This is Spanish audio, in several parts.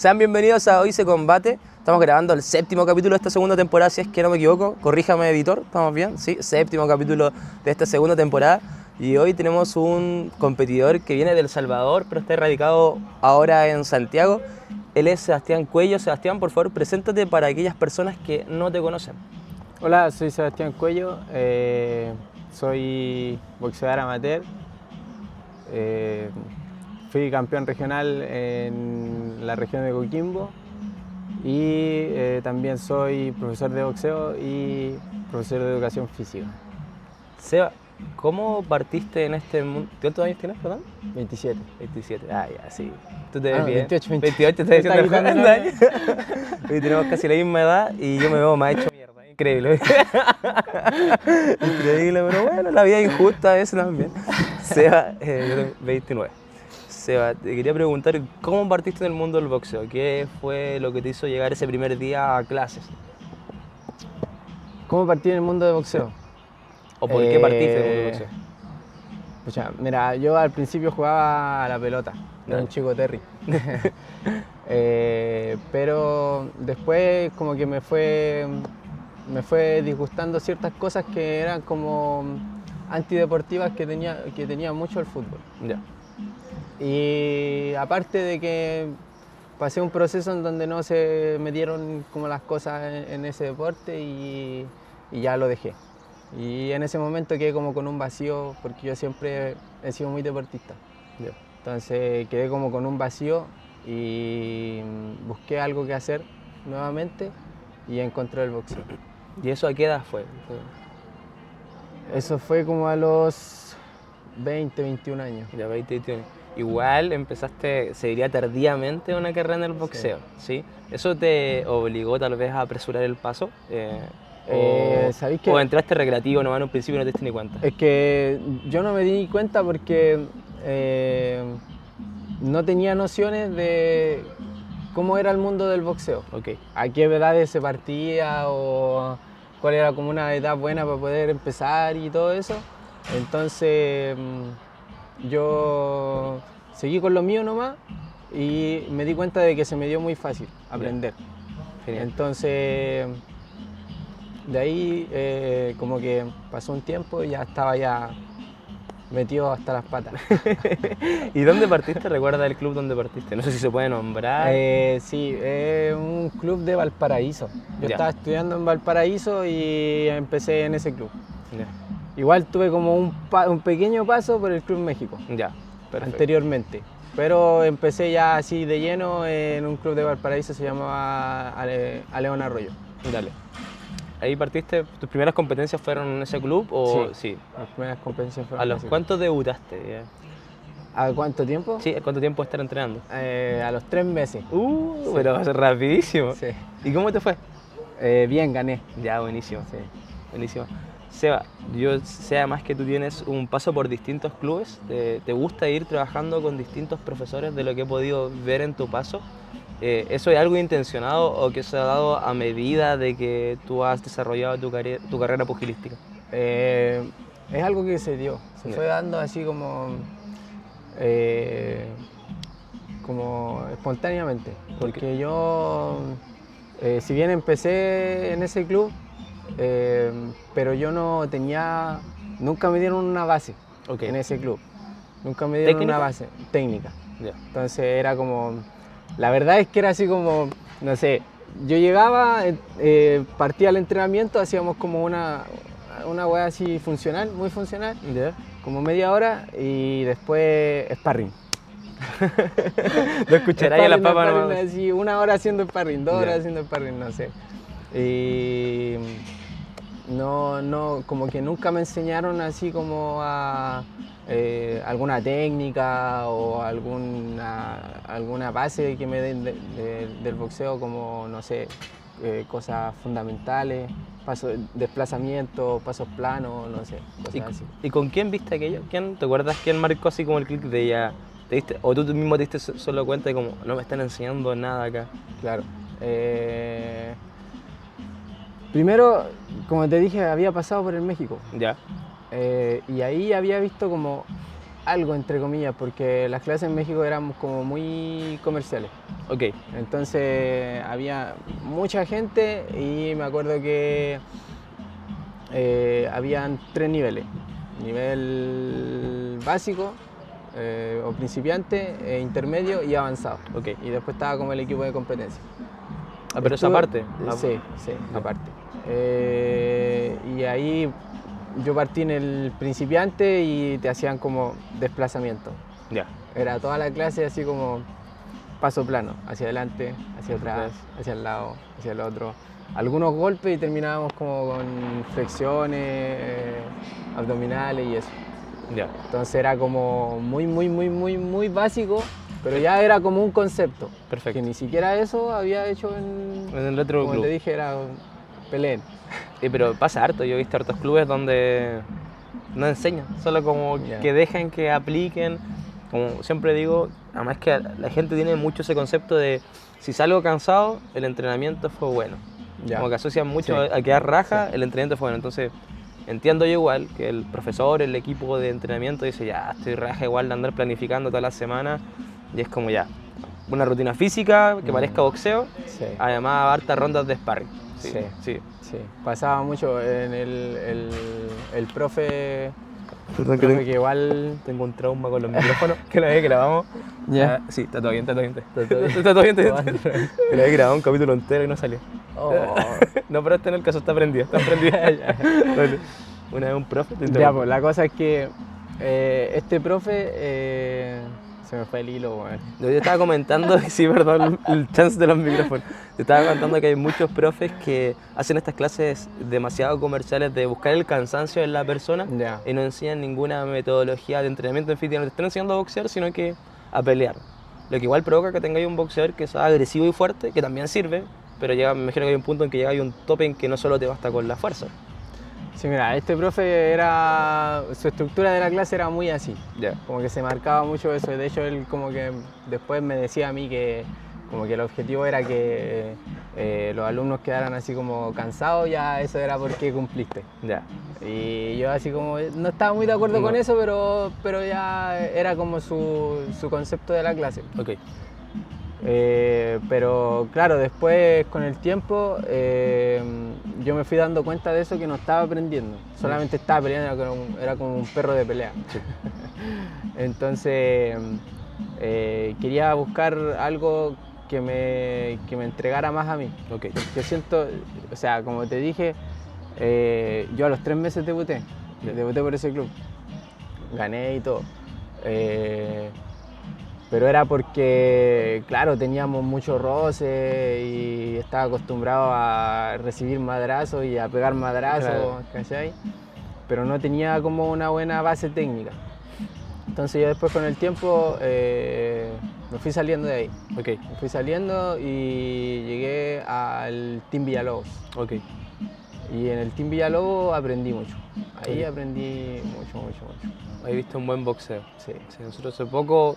Sean bienvenidos a Hoy se Combate. Estamos grabando el 7º capítulo de esta segunda temporada, si es que no me equivoco. Corríjame, editor, ¿estamos bien? Sí, 7º capítulo de esta segunda temporada. Y hoy tenemos un competidor que viene de El Salvador, pero está radicado ahora en Santiago. Él es Sebastián Cuello. Sebastián, por favor, preséntate para aquellas personas que no te conocen. Hola, soy Sebastián Cuello, soy boxeador amateur, fui campeón regional en la región de Coquimbo y también soy profesor de boxeo y profesor de educación física. Seba, ¿cómo partiste en este mundo? ¿Cuántos años tienes, perdón? 27. 27, ya, sí. ¿Tú te ves bien? 28, 28, te estás diciendo 40 años. Hoy tenemos casi la misma edad y yo me veo más hecho mierda, increíble. Increíble, pero bueno, la vida es injusta a veces también. Seba, yo tengo 29. Seba, te quería preguntar, ¿cómo partiste en el mundo del boxeo? ¿Qué fue lo que te hizo llegar ese primer día a clases? ¿Cómo partí en el mundo del boxeo? ¿O por qué partiste en el mundo del boxeo? Pucha, mira, yo al principio jugaba a la pelota, era un chico Terry. Pero después como que me fue disgustando ciertas cosas que eran como antideportivas que tenía mucho el fútbol. Ya. Y aparte de que pasé un proceso en donde no se me dieron como las cosas en ese deporte y ya lo dejé. Y en ese momento quedé como con un vacío porque yo siempre he sido muy deportista. Ya. Entonces quedé como con un vacío y busqué algo que hacer nuevamente y encontré el boxeo. ¿Y eso a qué edad fue? Eso fue como a los 20, 21 años. Ya, 20, 21. Igual empezaste, se diría tardíamente, una carrera en el boxeo, ¿sí? ¿Eso te obligó tal vez a apresurar el paso? ¿Sabéis qué? ¿O entraste recreativo nomás en un principio y no te diste ni cuenta? Es que yo no me di cuenta porque no tenía nociones de cómo era el mundo del boxeo. Ok. A qué edades se partía o cuál era como una edad buena para poder empezar y todo eso. Entonces yo seguí con lo mío nomás y me di cuenta de que se me dio muy fácil aprender. Genial. Entonces de ahí como que pasó un tiempo y ya estaba metido hasta las patas. ¿Y dónde partiste? ¿Recuerda el club donde partiste? No sé si se puede nombrar. Sí, un club de Valparaíso. Yo Ya. estaba estudiando en Valparaíso y empecé en ese club. Ya, Igual tuve como un pequeño paso por el Club México ya, perfecto. anteriormente, pero empecé ya así de lleno en un club de Valparaíso, se llamaba León Arroyo. Dale. ¿Ahí partiste? ¿Tus primeras competencias fueron en ese club? O sí. Las primeras competencias fueron ¿A los en ese cuántos debutaste? club. ¿A cuánto tiempo? Sí, ¿cuánto tiempo estar entrenando? A los 3 meses. Sí. Pero va a ser rapidísimo. Sí. ¿Y cómo te fue? Bien, gané. Ya, buenísimo. Sí. Buenísimo. Seba, yo sé además que tú tienes un paso por distintos clubes. ¿Te gusta ir trabajando con distintos profesores de lo que he podido ver en tu paso? ¿Eso es algo intencionado o que se ha dado a medida de que tú has desarrollado tu carrera pugilística? Es algo que se dio, se fue dando así como espontáneamente, porque yo, si bien empecé en ese club, pero yo no tenía, nunca me dieron una base en ese club, nunca me dieron una base técnica. Ya. Entonces era como, la verdad es que era así como, no sé, yo llegaba, partía al entrenamiento, hacíamos como una hueá así funcional, muy funcional, ¿Ya? como media hora y después sparring. ¿No escucharás a las papas nomás? Así, 1 hora haciendo sparring, 2 horas Ya. haciendo sparring, no sé. Y no, como que nunca me enseñaron así como a alguna técnica o alguna base que me den del boxeo, como, no sé, cosas fundamentales, desplazamiento, pasos planos, no sé, cosas así. ¿Y con quién viste aquello? ¿Te acuerdas quién marcó así como el clic de ya? ¿Te diste, o tú mismo te diste solo cuenta de como no me están enseñando nada acá? Claro. Primero, como te dije, había pasado por el México. Ya. Y ahí había visto como algo entre comillas, porque las clases en México eran como muy comerciales. Ok, Entonces había mucha gente y me acuerdo que habían 3 niveles. Nivel básico o principiante, intermedio y avanzado. ok. Y después estaba como el equipo de competencia. Ah, pero esa parte. Sí, sí, aparte. Y ahí yo partí en el principiante y te hacían como desplazamiento. Ya. Era toda la clase así como paso plano, hacia adelante, hacia atrás, hacia el lado, hacia el otro. Algunos golpes y terminábamos como con flexiones, abdominales y eso. Ya. Entonces era como muy básico, pero ya era como un concepto. Perfecto. Que ni siquiera eso había hecho en En el otro como club. te dije, era Pelén. Pero pasa harto, yo he visto hartos clubes donde no enseñan, solo como Ya. que dejan que apliquen. Como siempre digo, además que la gente tiene mucho ese concepto de si salgo cansado, el entrenamiento fue bueno. Ya. Como que asocian mucho Sí. a quedar raja, el entrenamiento fue bueno. Entonces, entiendo yo igual que el profesor, el equipo de entrenamiento dice, ya, estoy raja igual de andar planificando toda la semana. Y es como ya, una rutina física que parezca boxeo, Sí. además hartas rondas de sparring. Sí. sí. Sí, pasaba mucho en el profe, Perdón profe que igual... tengo un trauma con los micrófonos, que la vez que grabamos. Ya. Sí, está todo bien, está todo bien. Está todo bien. Está todo bien, está bien. Que la vez que grabamos un capítulo entero y no salió. Oh. No, pero este en el caso está prendido, está prendido. Dale. Una vez un profe te Ya, interrumpo. pues la cosa es que este profe... se me fue el hilo, weón. Yo te estaba comentando, sí, perdón, el chance de los micrófonos. Te estaba contando que hay muchos profes que hacen estas clases demasiado comerciales de buscar el cansancio en la persona Ya. y no enseñan ninguna metodología de entrenamiento. En fin, no te están enseñando a boxear, sino que a pelear. Lo que igual provoca que tengáis un boxeador que sea agresivo y fuerte, que también sirve, pero llega, me imagino que hay un punto en que llega hay un tope en que no solo te basta con la fuerza. Sí, mira, este profe era... su estructura de la clase era muy así. Ya. Como que se marcaba mucho eso. De hecho, él como que después me decía a mí que como que el objetivo era que los alumnos quedaran así como cansados, ya eso era porque cumpliste. Ya. Y yo así como no estaba muy de acuerdo No. con eso, pero ya era como su concepto de la clase. Ok. Pero claro, después con el tiempo yo me fui dando cuenta de eso, que no estaba aprendiendo, solamente estaba peleando, era como un perro de pelea. Entonces quería buscar algo que me entregara más a mí. Ok. Porque siento, o sea, como te dije, yo a los 3 meses debuté por ese club, gané y todo. Pero era porque, claro, teníamos mucho roce y estaba acostumbrado a recibir madrazos y a pegar madrazos, Claro. ¿cachai? Pero no tenía como una buena base técnica. Entonces yo después con el tiempo me fui saliendo de ahí. Ok. Me fui saliendo y llegué al Team Villalobos. Ok. Y en el Team Villalobos aprendí mucho. Ahí Ok. aprendí mucho. He visto un buen boxeo. Sí. Sí, nosotros hace poco,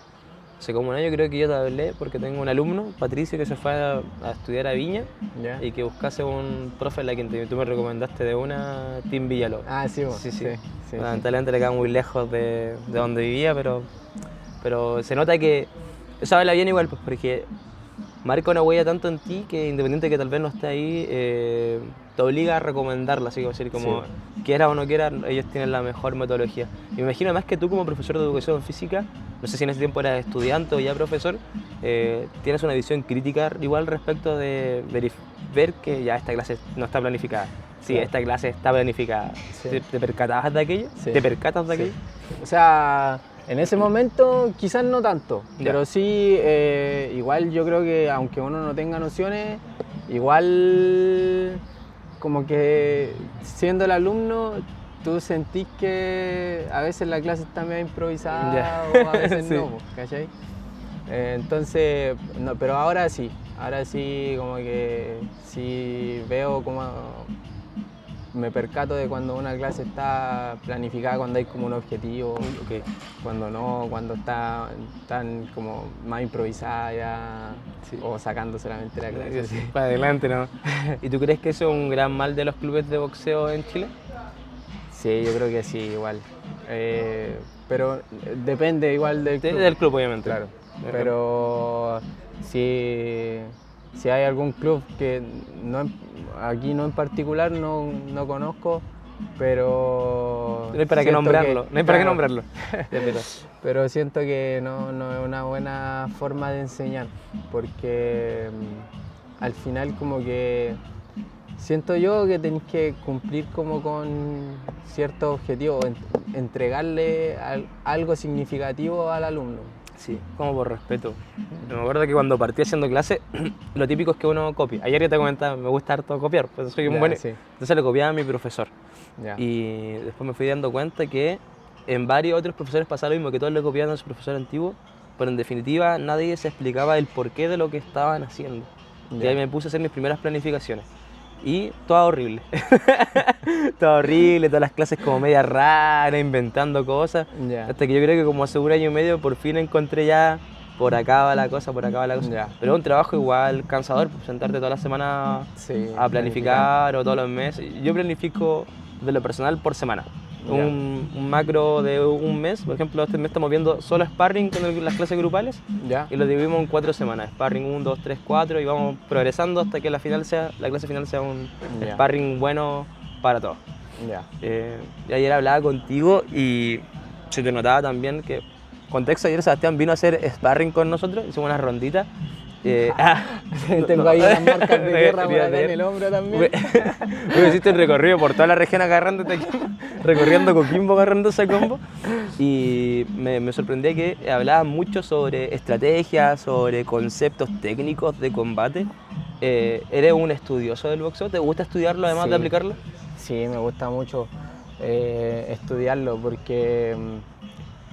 hace como un año creo que yo te hablé porque tengo un alumno, Patricio, que se fue a estudiar a Viña ¿Ya? y que buscase un profe en la que tú me recomendaste de una Team Villalobos. Ah, sí, vos. Sí, sí. sí. Lamentablemente le queda muy lejos de donde vivía, pero se nota que eso habla bien igual, pues porque marca una huella tanto en ti que independiente que tal vez no esté ahí, te obliga a recomendarla, así como decir, como quieras o no quieras, ellos tienen la mejor metodología. Y me imagino además que tú como profesor de educación física, no sé si en ese tiempo eras estudiante o ya profesor, tienes una visión crítica igual respecto de ver que ya esta clase no está planificada. Sí, Claro. esta clase está planificada. Sí. ¿Te percatabas de aquello? Sí. ¿Te percatas de aquello? O sea, en ese momento quizás no tanto, Ya. pero sí, igual yo creo que aunque uno no tenga nociones, igual como que siendo el alumno, tú sentís que a veces la clase está medio improvisada Ya. o a veces Sí. no, ¿cachai? Entonces, no, pero ahora sí como que sí veo como me percato de cuando una clase está planificada, cuando hay como un objetivo, Ok. cuando no, cuando está tan como más improvisada ya, Sí. o sacando solamente la clase. Sí. Para adelante, ¿no? ¿Y tú crees que eso es un gran mal de los clubes de boxeo en Chile? Sí, yo creo que sí, igual. Pero depende igual del club. Del club, obviamente. Claro, pero si hay algún club que aquí no en particular no conozco, pero... No hay para qué nombrarlo, no hay para qué nombrarlo. Pero siento que no es una buena forma de enseñar, porque al final como que siento yo que tenéis que cumplir como con ciertos objetivos, entregarle algo significativo al alumno. Sí, como por respeto. Me acuerdo que cuando partí haciendo clase, lo típico es que uno copia. Ayer ya te comentaba, me gusta harto copiar, pues soy un buen... Sí. Entonces le copiaba a mi profesor. Ya. Y después me fui dando cuenta que en varios otros profesores pasaba lo mismo, que todos le copiaban a su profesor antiguo, pero en definitiva nadie se explicaba el porqué de lo que estaban haciendo. Ya. Y ahí me puse a hacer mis primeras planificaciones. Y todo horrible. Todo horrible, todas las clases como media raras, inventando cosas. Ya. Hasta que yo creo que como hace un año y medio por fin encontré ya por acá va la cosa, por acá va la cosa. Ya. Pero es un trabajo igual cansador, pues, sentarte toda la semana Sí, a planificar o todos los meses. Yo planifico de lo personal por semana. Ya. Un macro de un mes, por ejemplo, este mes estamos viendo solo sparring con las clases grupales Ya. y lo dividimos en 4 semanas. Sparring 1, 2, 3, 4 y vamos progresando hasta que la clase final sea un Ya. sparring bueno para todos. Ya. Y ayer hablaba contigo y se te notaba también que, contexto, ayer Sebastián vino a hacer sparring con nosotros, hicimos una rondita. Tengo ahí unas marcas de guerra por acá en el hombro también. Hiciste un recorrido por toda la región agarrándote aquí, recorriendo Coquimbo, agarrando ese combo. Y me sorprendía que hablabas mucho sobre estrategias, sobre conceptos técnicos de combate. ¿Eres un estudioso del boxeo? ¿Te gusta estudiarlo además de aplicarlo? Sí, me gusta mucho estudiarlo porque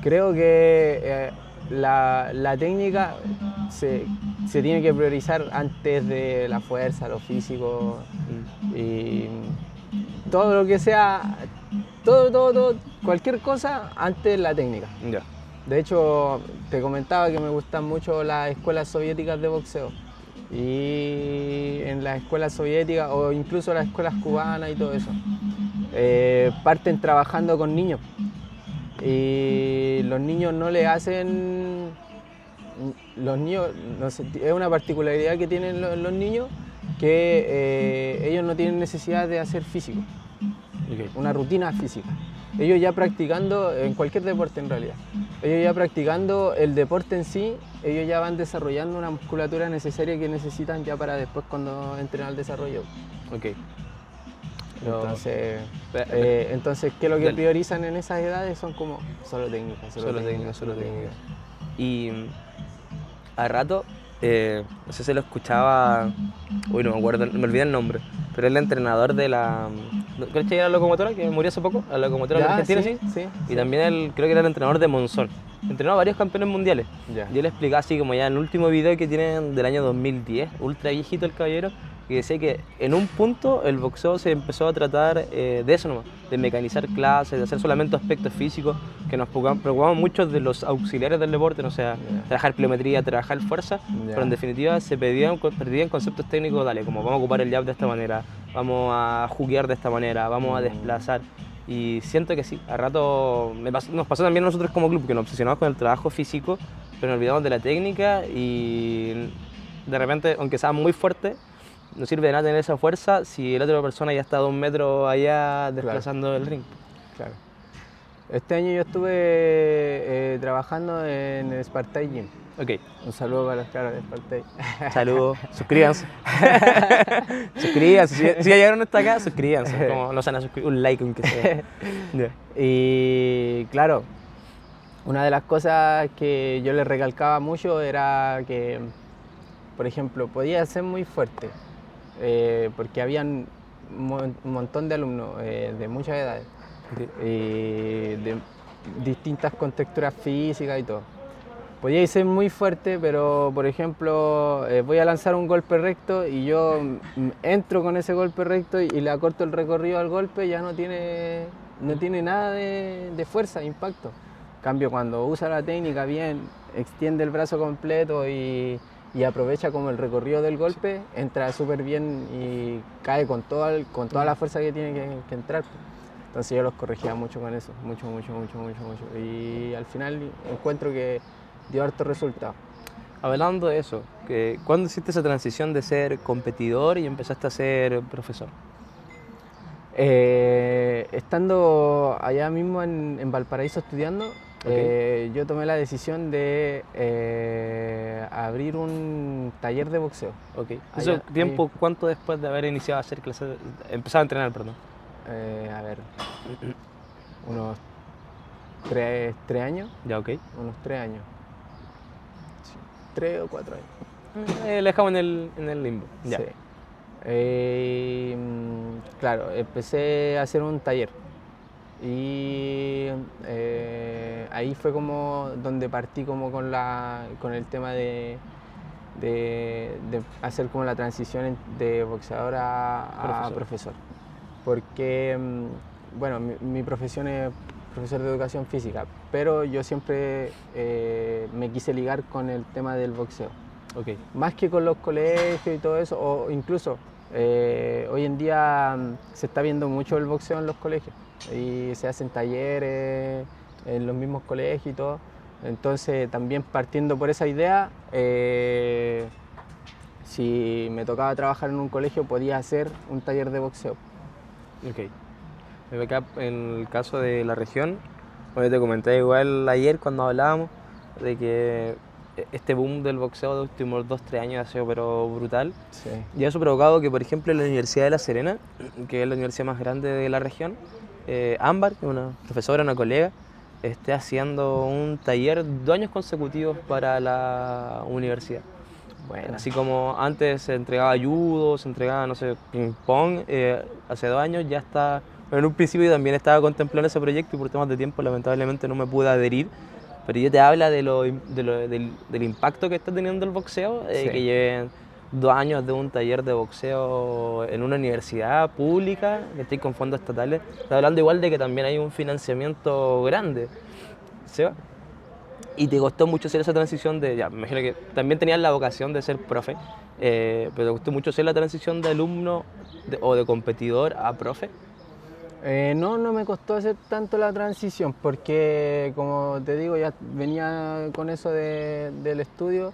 creo que la técnica se tiene que priorizar antes de la fuerza, lo físico y todo lo que sea, todo, cualquier cosa antes de la técnica. Ya. De hecho, te comentaba que me gustan mucho las escuelas soviéticas de boxeo. Y en las escuelas soviéticas o incluso las escuelas cubanas y todo eso, parten trabajando con niños. Y los niños no le hacen... Los niños, no sé, es una particularidad que tienen los niños que ellos no tienen necesidad de hacer físico, una rutina física. Ellos ya practicando, en cualquier deporte en realidad, ellos ya practicando el deporte en sí, ellos ya van desarrollando una musculatura necesaria que necesitan ya para después cuando entren al desarrollo. Ok. Entonces, ¿qué es lo que priorizan en esas edades? Son como solo técnicas. Y a rato, no sé si lo escuchaba, uy, no me acuerdo, me olvidé el nombre, pero es el entrenador de la... ¿Crees que era la locomotora que murió hace poco? La locomotora de Argentina, sí. Y también creo que era el entrenador de Monzón. Entrenó a varios campeones mundiales. Ya. Yo le explicaba así como ya en el último video que tienen del año 2010, ultra viejito el caballero, que decía que en un punto el boxeo se empezó a tratar de eso nomás, de mecanizar clases, de hacer solamente aspectos físicos, que nos preocupamos mucho de los auxiliares del deporte, no sea, trabajar pliometría, trabajar fuerza, pero en definitiva se perdían conceptos técnicos, dale, como vamos a ocupar el jab de esta manera, vamos a juguear de esta manera, vamos a desplazar. Y siento que sí, a rato nos pasó también a nosotros como club, que nos obsesionamos con el trabajo físico, pero nos olvidamos de la técnica y de repente, aunque sea muy fuerte, no sirve de nada tener esa fuerza si la otra persona ya está a 2 metros allá desplazando el ring. Claro. Este año yo estuve trabajando en el Spartay Gym. Ok. Un saludo para los caras de Spartay. Saludos, suscríbanse. Suscríbanse, si ya llegaron hasta acá, suscríbanse. Como no se van a suscribir, un like aunque sea. Y claro, una de las cosas que yo les recalcaba mucho era que, por ejemplo, podía ser muy fuerte, porque habían un montón de alumnos de muchas edades, de distintas contexturas físicas y todo. Podía ser muy fuerte, pero por ejemplo, voy a lanzar un golpe recto y yo entro con ese golpe recto y le acorto el recorrido al golpe, ya no tiene nada de fuerza, de impacto. En cambio, cuando usa la técnica bien, extiende el brazo completo y aprovecha como el recorrido del golpe, entra súper bien y cae con toda la fuerza que tiene que entrar. Entonces yo los corregía mucho con eso, mucho. Y al final encuentro que dio harto resultado. Hablando de eso, ¿cuándo hiciste esa transición de ser competidor y empezaste a ser profesor? Estando allá mismo en Valparaíso estudiando, yo tomé la decisión de abrir un taller de boxeo. Ok. Allá, ¿Eso tiempo cuánto después de haber iniciado a hacer clases, empezado a entrenar, perdón? A ver, unos 3 años. Ya, ok. Unos 3 años. Sí, 3 o 4 años. Le dejamos en el limbo. Ya. Sí. Claro, empecé a hacer un taller y ahí fue como donde partí como con el tema de hacer como la transición de boxeador a profesor. Porque, bueno, mi profesión es profesor de educación física, pero yo siempre me quise ligar con el tema del boxeo. Okay. Más que con los colegios y todo eso, o incluso hoy en día se está viendo mucho el boxeo en los colegios y se hacen talleres en los mismos colegios y todo. Entonces también partiendo por esa idea, si me tocaba trabajar en un colegio podía hacer un taller de boxeo. Ok. Acá en el caso de la región, bueno, te comenté igual ayer cuando hablábamos de que este boom del boxeo de los últimos 2-3 años ha sido pero brutal. Sí. Y eso ha provocado que, por ejemplo, en la Universidad de La Serena, que es la universidad más grande de la región, Ámbar, que es una profesora, una colega, esté haciendo un taller 2 años consecutivos para la universidad. Bueno. Así como antes se entregaba judo, se entregaba, no sé, ping pong, hace 2 años ya está. Bueno, en un principio yo también estaba contemplando ese proyecto y por temas de tiempo lamentablemente no me pude adherir. Pero ya te habla del impacto que está teniendo el boxeo, Sí. que lleven 2 años de un taller de boxeo en una universidad pública, que estoy con fondos estatales. Está hablando igual de que también hay un financiamiento grande, ¿sí? Y te costó mucho hacer esa transición de, ya, me imagino que también tenías la vocación de ser profe, pero te costó mucho hacer la transición de alumno o de competidor a profe. No me costó hacer tanto la transición porque, como te digo, ya venía con eso del estudio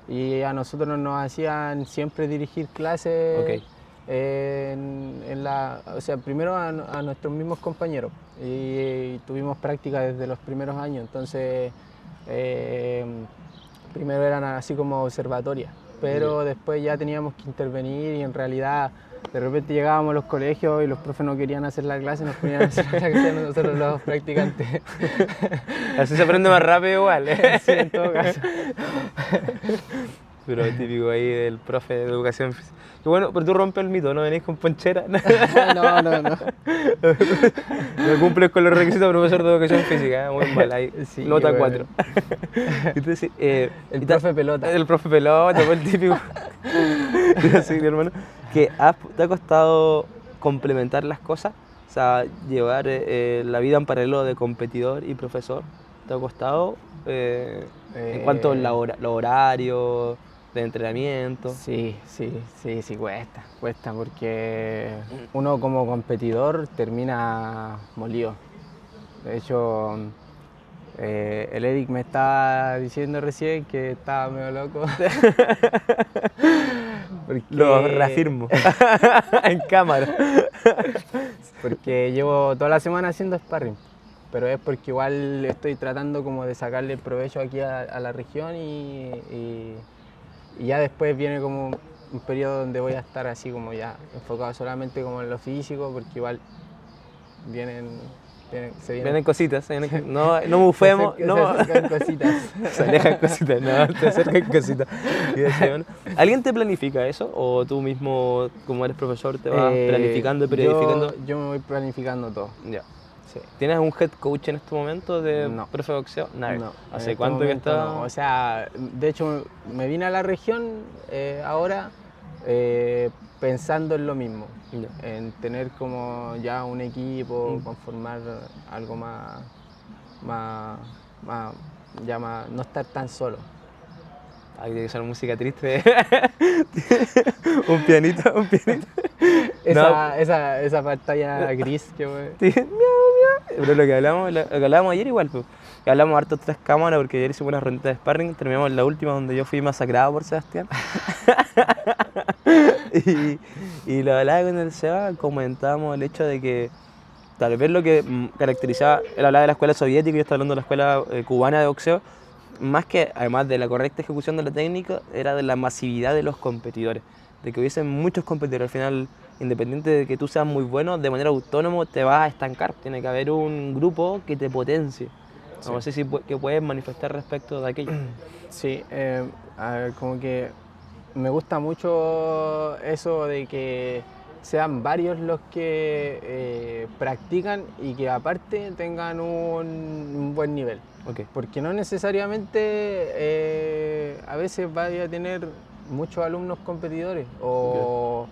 y a nosotros nos hacían siempre dirigir clases. Okay. O sea, primero a nuestros mismos compañeros y tuvimos práctica desde los primeros años, entonces primero eran así como observatorias, pero después ya teníamos que intervenir y en realidad de repente llegábamos a los colegios y los profes no querían hacer la clase, nos ponían a hacer la clase nosotros los practicantes. Así se aprende más rápido igual, ¿eh? Sí, en todo caso. Pero típico ahí del profe de educación física. Que bueno, pero tú rompes el mito, ¿no venís con ponchera? No. No cumples con los requisitos de profesor de educación física, muy mal ahí. Sí, nota bueno. 4. Entonces, el profe pelota. El profe pelota, fue el típico. Sí, hermano. Que ¿te ha costado complementar las cosas? O sea, llevar la vida en paralelo de competidor y profesor. ¿Te ha costado? En cuanto a los horarios de entrenamiento. Sí, cuesta porque uno como competidor termina molido. De hecho, el Eric me estaba diciendo recién que estaba medio loco. Lo reafirmo en cámara. Porque llevo toda la semana haciendo sparring, pero es porque igual estoy tratando como de sacarle el provecho aquí a la región y ya después viene como un periodo donde voy a estar así como ya enfocado solamente como en lo físico, porque igual se vienen cositas, no bufemos, se acercan cositas. Se alejan cositas, no, te acercan cositas. ¿Alguien te planifica eso o tú mismo, como eres profesor, te vas planificando y periodificando? Yo me voy planificando todo. Ya. Sí. ¿Tienes un head coach en este momento de profe de boxeo? No. ¿Hace cuánto que está? No. O sea, de hecho me vine a la región ahora pensando en lo mismo, en tener como ya un equipo, conformar algo más, no estar tan solo. Hay que usar música triste. Un pianito, un pianito. Esa pantalla gris que Sí, miau, miau. Pero lo que hablamos ayer igual, pues. Que hablamos harto tras cámara porque ayer hicimos una rondita de sparring, terminamos la última donde yo fui masacrado por Sebastián. y lo hablaba con el Seba, comentábamos el hecho de que tal vez lo que caracterizaba, él hablaba de la escuela soviética y yo estaba hablando de la escuela cubana de boxeo, más que además de la correcta ejecución de la técnica, era de la masividad de los competidores, de que hubiesen muchos competidores. Al final, independiente de que tú seas muy bueno, de manera autónoma te vas a estancar, tiene que haber un grupo que te potencie. Sí. No sé si qué puedes manifestar respecto de aquello. Sí, a ver, como que me gusta mucho eso de que sean varios los que practican y que aparte tengan un buen nivel. Okay. Porque no necesariamente a veces vaya a tener muchos alumnos competidores o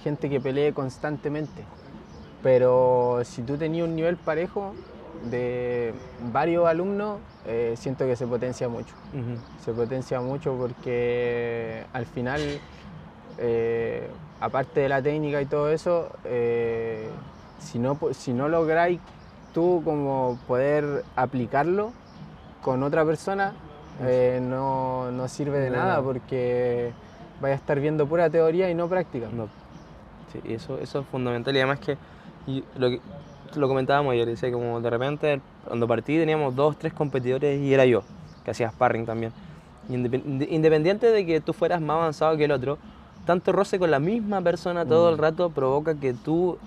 gente que pelee constantemente. Pero si tú tenías un nivel parejo de varios alumnos, siento que se potencia mucho. Se potencia mucho porque al final, aparte de la técnica y todo eso, si no lográis tú como poder aplicarlo con otra persona, no sirve de nada porque vaya a estar viendo pura teoría y no práctica. No. Sí, eso es fundamental y además que lo comentábamos ayer, decía como de repente cuando partí teníamos 2, 3 competidores y era yo, que hacía sparring también. Independiente de que tú fueras más avanzado que el otro, tanto roce con la misma persona todo el rato provoca que tú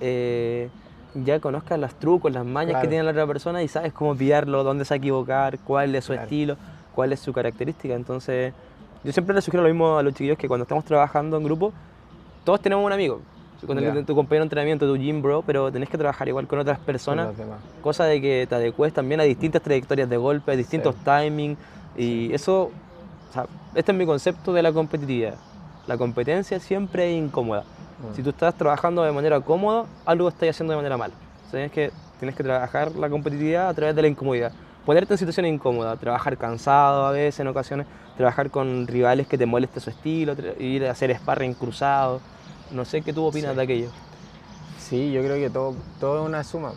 ya conozcas los trucos, las mañas que tiene la otra persona y sabes cómo pillarlo, dónde se va a equivocar, cuál es su estilo, cuál es su característica. Entonces, yo siempre les sugiero lo mismo a los chiquillos, que cuando estamos trabajando en grupo, todos tenemos un amigo, con tu compañero de entrenamiento, tu gym bro, pero tenés que trabajar igual con otras personas, cosa de que te adecues también a distintas trayectorias de golpe, a distintos timings, y eso, o sea, este es mi concepto de la competitividad. La competencia siempre es incómoda. Si tú estás trabajando de manera cómoda, algo estás haciendo de manera mala. O sea, tienes que trabajar la competitividad a través de la incomodidad. Ponerte en situaciones incómodas, trabajar cansado a veces en ocasiones, trabajar con rivales que te moleste su estilo, ir a hacer sparring cruzado. No sé qué tú opinas de aquello. Sí, yo creo que todo es una suma.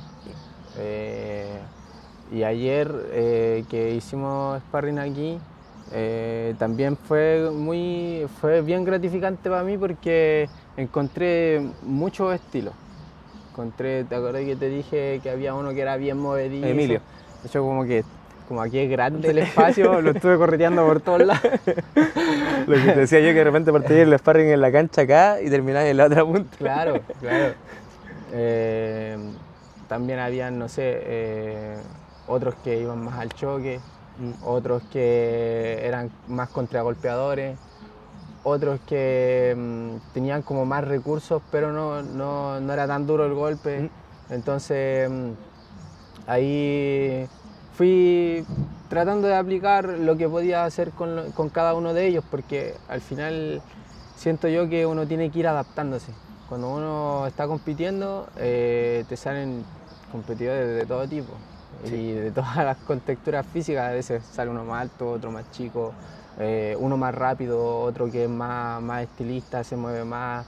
Y ayer que hicimos sparring aquí, también fue bien gratificante para mí porque encontré muchos estilos. ¿Te acuerdas que te dije que había uno que era bien movedizo? Emilio. De hecho, como aquí es grande el espacio, lo estuve correteando por todos lados. Lo que te decía yo, que de repente partí el sparring en la cancha acá y terminaba en la otra punta. Claro. También habían, no sé, otros que iban más al choque, otros que eran más contragolpeadores, otros que tenían como más recursos, pero no era tan duro el golpe. Entonces, ahí fui tratando de aplicar lo que podía hacer con cada uno de ellos, porque al final siento yo que uno tiene que ir adaptándose. Cuando uno está compitiendo, te salen competidores de todo tipo y de todas las contexturas físicas. A veces sale uno más alto, otro más chico, uno más rápido, otro que es más estilista, se mueve más,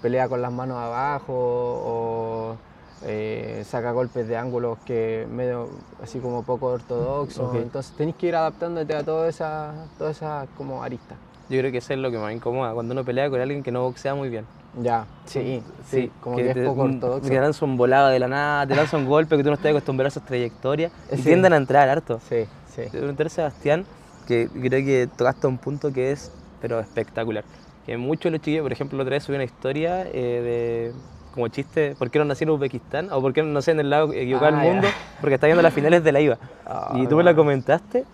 pelea con las manos abajo o saca golpes de ángulos que medio así como poco ortodoxos. Entonces tenés que ir adaptándote a todas esas como aristas. Yo creo que eso es lo que más incomoda, cuando uno pelea con alguien que no boxea muy bien. Ya, sí, como que es poco ortodoxo. Te lanzan un volado de la nada, te lanzan un golpe que tú no estás acostumbrado a esas trayectorias y tienden a entrar harto. Sí. Te voy a preguntar, Sebastián, que creo que tocaste un punto que es pero espectacular. Que muchos de los chiquillos, por ejemplo, la otra vez subí una historia de como chiste, ¿por qué no nací en Uzbekistán? O ¿por qué no nací en el lado equivocado del mundo? Porque está viendo las finales de la IVA. Y tú me la comentaste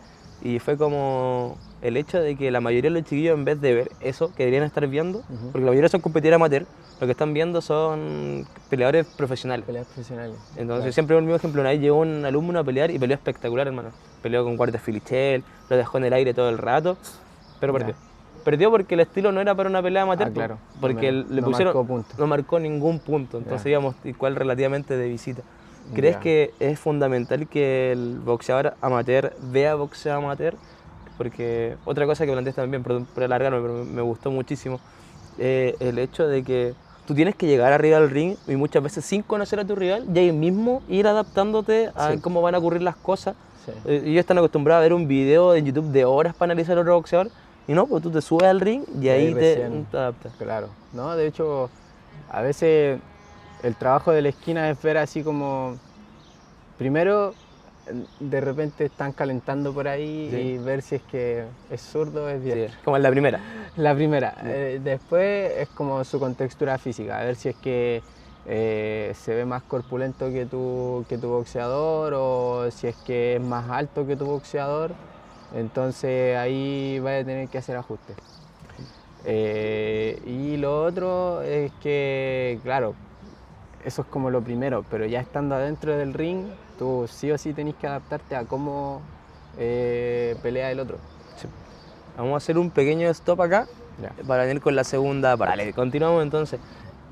y fue como el hecho de que la mayoría de los chiquillos, en vez de ver eso que deberían estar viendo, porque la mayoría son competidores amateur, lo que están viendo son peleadores profesionales. Entonces siempre el mismo ejemplo, una vez llegó un alumno a pelear y peleó espectacular, hermano. Peleó con guardias Filichel, lo dejó en el aire todo el rato, pero perdió. Perdió porque el estilo no era para una pelea amateur, claro, porque le pusieron, no marcó ningún punto, entonces íbamos igual relativamente de visita. ¿Crees que es fundamental que el boxeador amateur vea boxeo amateur porque otra cosa que planteaste también, perdón por alargarme, pero me gustó muchísimo, el hecho de que tú tienes que llegar arriba del ring y muchas veces sin conocer a tu rival y ahí mismo ir adaptándote a Sí. cómo van a ocurrir las cosas. Sí. Ellos están acostumbrados a ver un video en YouTube de horas para analizar a otro boxeador y no, pues tú te subes al ring y ahí recién, te adaptas. claro. No, de hecho, a veces el trabajo de la esquina es ver así como, primero, de repente están calentando por ahí Sí. y ver si es que es zurdo o es diestro. Sí, como en la primera. La primera. Después es como su contextura física, a ver si es que se ve más corpulento que tu boxeador o si es que es más alto que tu boxeador. Entonces ahí vaya a tener que hacer ajustes. Y lo otro es que, claro, eso es como lo primero, pero ya estando adentro del ring, tú sí o sí tenés que adaptarte a cómo pelea el otro. Sí. Vamos a hacer un pequeño stop acá Ya. para venir con la segunda parte. Vale, continuamos entonces.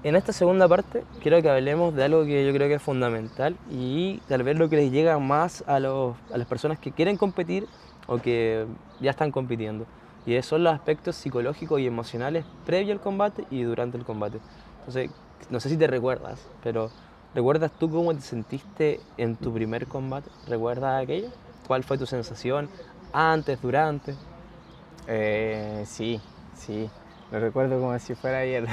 En esta segunda parte quiero que hablemos de algo que yo creo que es fundamental y tal vez lo que les llega más a las personas que quieren competir o que ya están compitiendo. Y son los aspectos psicológicos y emocionales previo al combate y durante el combate. Entonces, no sé si te recuerdas, pero ¿recuerdas tú cómo te sentiste en tu primer combate? ¿Recuerdas aquello? ¿Cuál fue tu sensación antes, durante? Sí, sí, lo recuerdo como si fuera ayer.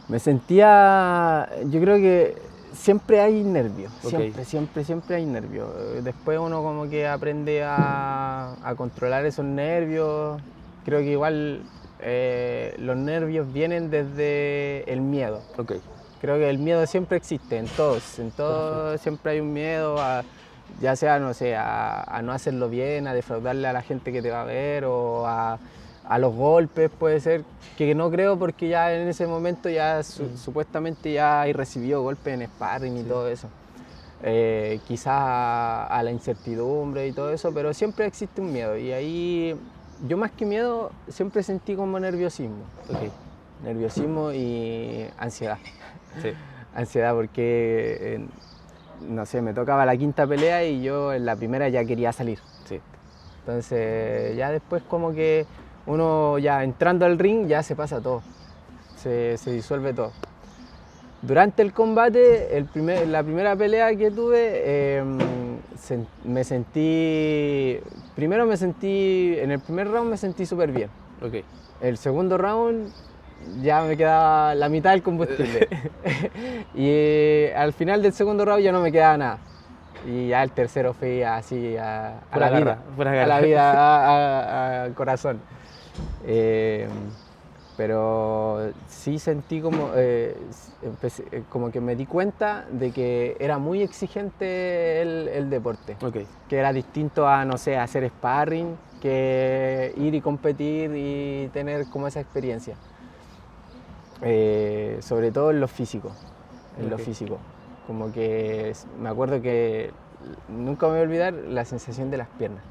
Me sentía, yo creo que siempre hay nervios, Ok. siempre hay nervios. Después uno como que aprende a controlar esos nervios. Creo que igual los nervios vienen desde el miedo. Ok. Creo que el miedo siempre existe en todos siempre hay un miedo ya sea, no sé, a no hacerlo bien, a defraudarle a la gente que te va a ver o a los golpes, puede ser, que no creo porque ya en ese momento ya supuestamente ya he recibido golpes en sparring y todo eso. Quizás a la incertidumbre y todo eso, pero siempre existe un miedo y ahí yo más que miedo siempre sentí como nerviosismo. Ok. Nerviosismo y ansiedad. Sí. Ansiedad porque, no sé, me tocaba la quinta pelea y yo en la primera ya quería salir. Sí. Entonces ya después como que uno ya entrando al ring ya se pasa todo, se disuelve todo. Durante el combate, la primera pelea que tuve, en el primer round me sentí súper bien. Ok. El segundo round ya me quedaba la mitad del combustible. Y al final del segundo round ya no me quedaba nada. Y ya el tercero fui así a Pura la vida, garra, pura a garra. la vida, al corazón. Pero sí sentí como, como que me di cuenta de que era muy exigente el deporte. Ok. Que era distinto a, no sé, hacer sparring, que ir y competir y tener como esa experiencia. Sobre todo en lo físico, Ok. Como que me acuerdo que nunca me voy a olvidar la sensación de las piernas.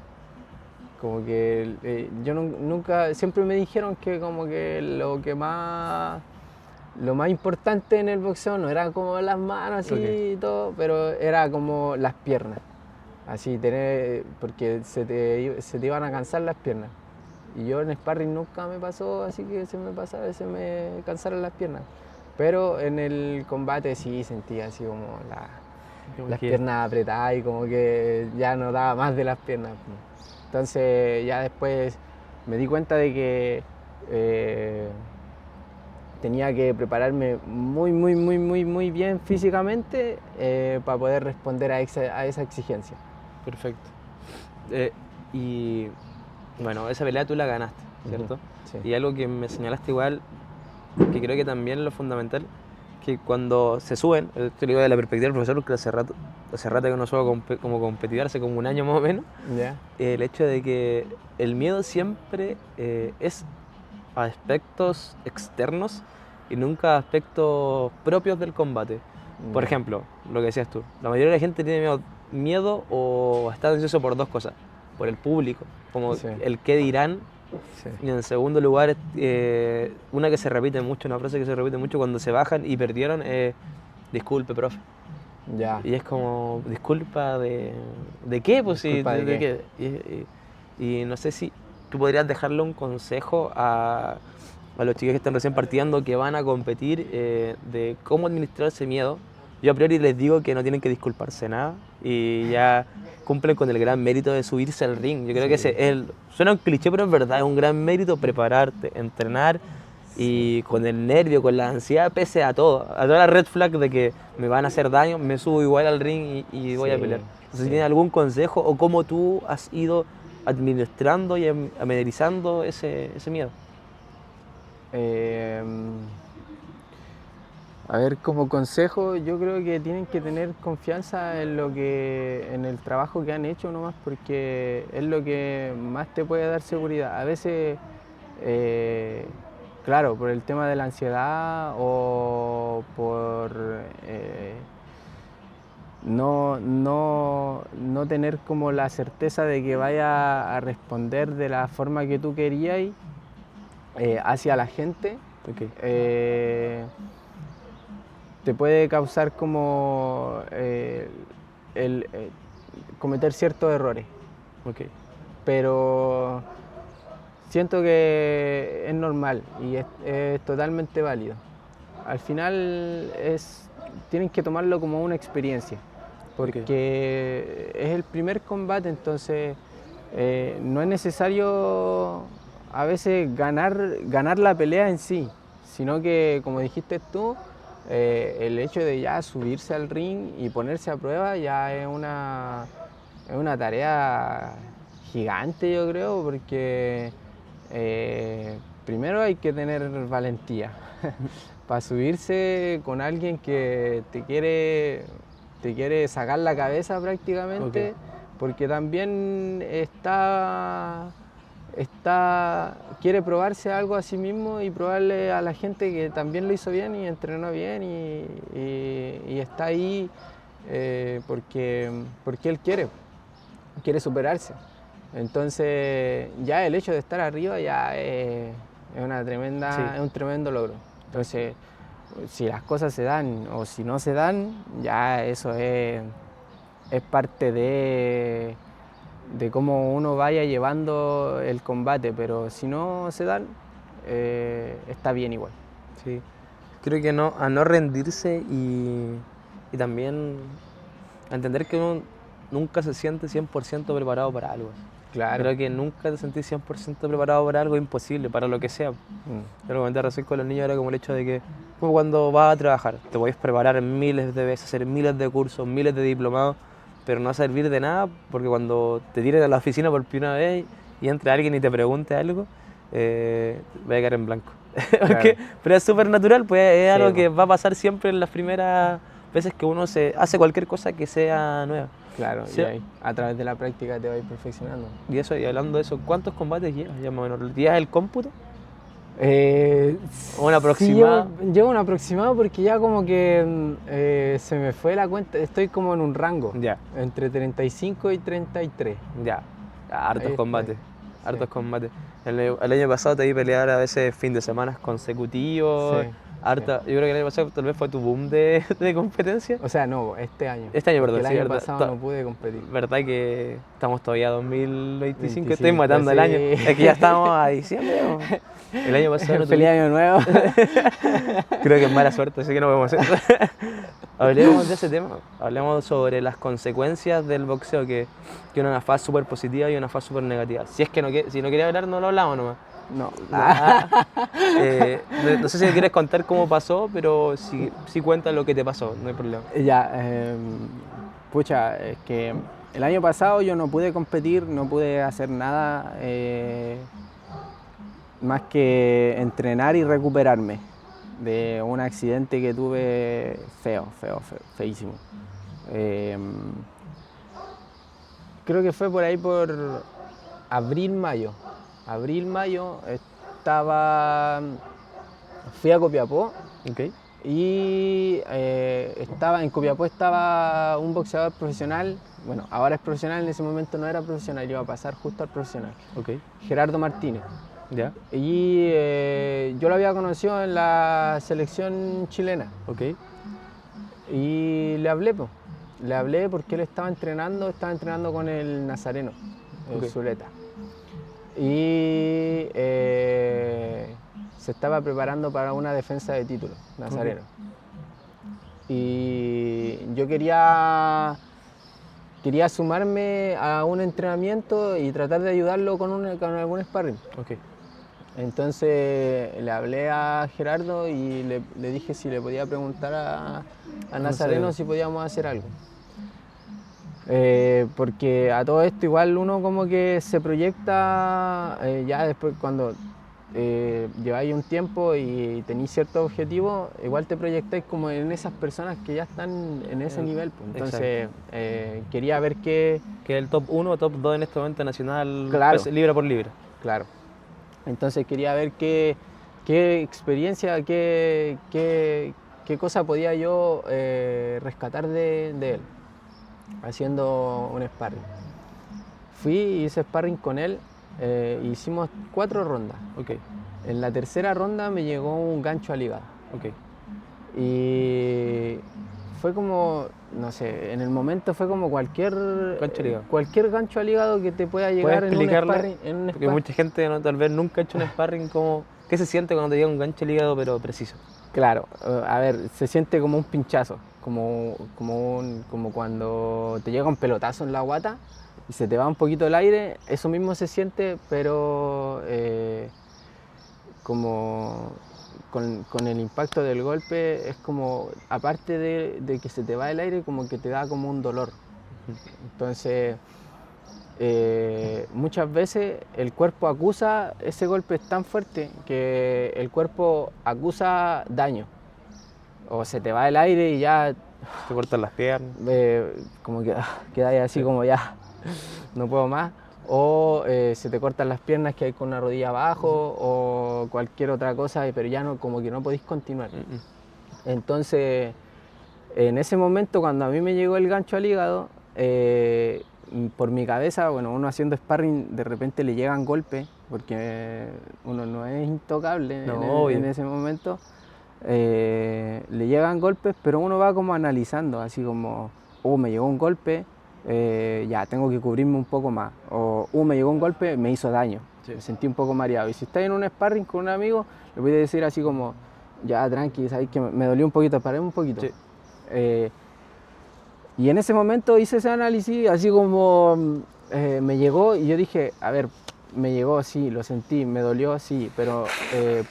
Como que yo nunca, siempre me dijeron que como que lo más importante en el boxeo no era como las manos así y todo, pero era como las piernas. Así porque se te iban a cansar las piernas. Y yo en sparring nunca me pasó así que se me cansaron las piernas. Pero en el combate sí sentía así como las piernas apretadas y como que ya no daba más de las piernas. Entonces ya después me di cuenta de que tenía que prepararme muy bien físicamente para poder responder a esa exigencia. Perfecto. Y bueno, esa pelea tú la ganaste, ¿cierto? Sí. Y algo que me señalaste igual, que creo que también es lo fundamental, que cuando se suben, esto lo digo de la perspectiva del profesor, porque hace rato que no subo como competidor, hace como un año más o menos, ¿Ya? el hecho de que el miedo siempre es a aspectos externos y nunca a aspectos propios del combate. Por ejemplo, lo que decías tú, la mayoría de la gente tiene miedo o está ansioso por dos cosas, por el público, como Sí. el qué dirán, Sí. y en segundo lugar, una que se repite mucho, una frase que se repite mucho cuando se bajan y perdieron, disculpe, profe. Ya. Y es como, disculpa de qué, pues sí, Disculpa de qué. Y no sé si tú podrías dejarle un consejo a los chicos que están recién partiendo, que van a competir, de cómo administrar ese miedo. Yo a priori les digo que no tienen que disculparse nada y ya cumplen con el gran mérito de subirse al ring. Yo creo que suena un cliché, pero es verdad, es un gran mérito prepararte, entrenar y con el nervio, con la ansiedad, pese a todo, a toda la red flag de que me van a hacer daño, me subo igual al ring y voy a pelear. Entonces, si tienes algún consejo o cómo tú has ido administrando y amenizando ese miedo. A ver, como consejo, yo creo que tienen que tener confianza en el trabajo que han hecho nomás, porque es lo que más te puede dar seguridad. A veces, claro, por el tema de la ansiedad o por no tener como la certeza de que vaya a responder de la forma que tú querías hacia la gente. Okay. Te puede causar como cometer ciertos errores. Okay. Pero siento que es normal y es totalmente válido. Al final tienen que tomarlo como una experiencia, porque es el primer combate, entonces no es necesario a veces ganar la pelea en sí, sino que, como dijiste tú, el hecho de ya subirse al ring y ponerse a prueba ya es una tarea gigante, yo creo, porque primero hay que tener valentía para subirse con alguien que te quiere sacar la cabeza prácticamente, porque también quiere probarse algo a sí mismo y probarle a la gente que también lo hizo bien y entrenó bien y está ahí porque él quiere superarse. Entonces ya el hecho de estar arriba ya es un tremendo logro. Entonces, si las cosas se dan o si no se dan, ya eso es parte de cómo uno vaya llevando el combate, pero si no se dan, está bien igual. Sí, creo que a no rendirse y también a entender que uno nunca se siente 100% preparado para algo. Claro. Creo que nunca te sentís 100% preparado para algo imposible, para lo que sea. Yo lo comenté recién con los niños, era como el hecho de que como cuando vas a trabajar, te podés preparar miles de veces, hacer miles de cursos, miles de diplomados, pero no va a servir de nada porque cuando te tires a la oficina por primera vez y entre alguien y te pregunte algo, va a quedar en blanco. Claro. Pero es súper natural, pues es algo que va a pasar siempre en las primeras veces que uno hace cualquier cosa que sea nueva. Claro, ¿Sí? Y ahí, a través de la práctica te vas perfeccionando. Y hablando de eso, ¿cuántos combates llevas? Ya más o menos, ¿llevas el cómputo? ¿Un aproximado? Sí, llevo un aproximado porque ya como que se me fue la cuenta, estoy como en un rango, Ya. entre 35 y 33. Ya, hartos Ahí combates, estoy. hartos combates. El año pasado te vi pelear a veces fin de semana consecutivos. Sí, Yo creo que el año pasado tal vez fue tu boom de competencia. O sea, no, este año. Este año, Porque perdón, el sí, año verdad. pasado no pude competir. Verdad que estamos todavía a 2025, 25, estoy matando el año. sí. Es que ya estamos a diciembre. El año pasado no Feliz año nuevo. Creo que es mala suerte, así que no podemos hacer. Hablemos de ese tema, hablemos sobre las consecuencias del boxeo, que es una fase súper positiva y una fase súper negativa. Si no quería hablar, no lo hablamos nomás. No. No sé si me quieres contar cómo pasó, pero sí cuenta lo que te pasó, no hay problema. Ya, pucha, es que el año pasado yo no pude competir, no pude hacer nada más que entrenar y recuperarme de un accidente que tuve feísimo. Creo que fue por ahí por abril, mayo. Fui a Copiapó. Okay. Y en Copiapó estaba un boxeador profesional, bueno, ahora es profesional, en ese momento no era profesional, iba a pasar justo al profesional, Gerardo Martínez. ¿Ya? Y yo lo había conocido en la selección chilena. Okay. Y le hablé, le hablé porque él estaba entrenando con el Nazareno, el Ok. Zuleta. Y se estaba preparando para una defensa de título, Nazareno. Y yo quería sumarme a un entrenamiento y tratar de ayudarlo con algún sparring. Ok. Entonces le hablé a Gerardo y le dije si le podía preguntar a Nazareno si podíamos hacer algo. Porque a todo esto igual uno como que se proyecta ya después cuando lleváis un tiempo y tenéis ciertos objetivos, igual te proyectáis como en esas personas que ya están en ese nivel. Pues. Entonces quería ver qué... Que el top 1 o top 2 en este momento nacional, Claro. pues, libra por libra. Claro. Entonces quería ver qué experiencia, qué cosa podía yo rescatar de él, haciendo un sparring. Fui y hice sparring con él, hicimos 4 rondas. Ok. En la tercera ronda me llegó un gancho al hígado. Ok. Y fue como, no sé, en el momento fue como cualquier gancho al hígado que te pueda llegar en un sparring. Porque mucha gente tal vez nunca ha hecho un sparring. ¿Qué se siente cuando te llega un gancho al hígado pero preciso? Claro, a ver, se siente como un pinchazo, como cuando te llega un pelotazo en la guata y se te va un poquito el aire, eso mismo se siente, pero como con el impacto del golpe es como, aparte de que se te va el aire, como que te da como un dolor. Entonces, muchas veces el cuerpo acusa, ese golpe es tan fuerte que el cuerpo acusa daño. O se te va el aire y ya... Te cortan las piernas. Como que quedas así como ya, no puedo más. O se te cortan las piernas que hay con una rodilla abajo o cualquier otra cosa, pero ya no, como que no podéis continuar. Entonces, en ese momento cuando a mí me llegó el gancho al hígado, por mi cabeza, bueno, uno haciendo sparring de repente le llegan golpes, porque uno no es intocable en ese momento. Le llegan golpes, pero uno va como analizando, así como, me llegó un golpe, ya tengo que cubrirme un poco más, o me llegó un golpe, me hizo daño, me sentí un poco mareado. Y si estás en un sparring con un amigo, le voy a decir así como, ya tranqui, sabes que me dolió un poquito, paré un poquito. Sí. Y en ese momento hice ese análisis, así como me llegó y yo dije, a ver, me llegó, sí, lo sentí, me dolió, sí, pero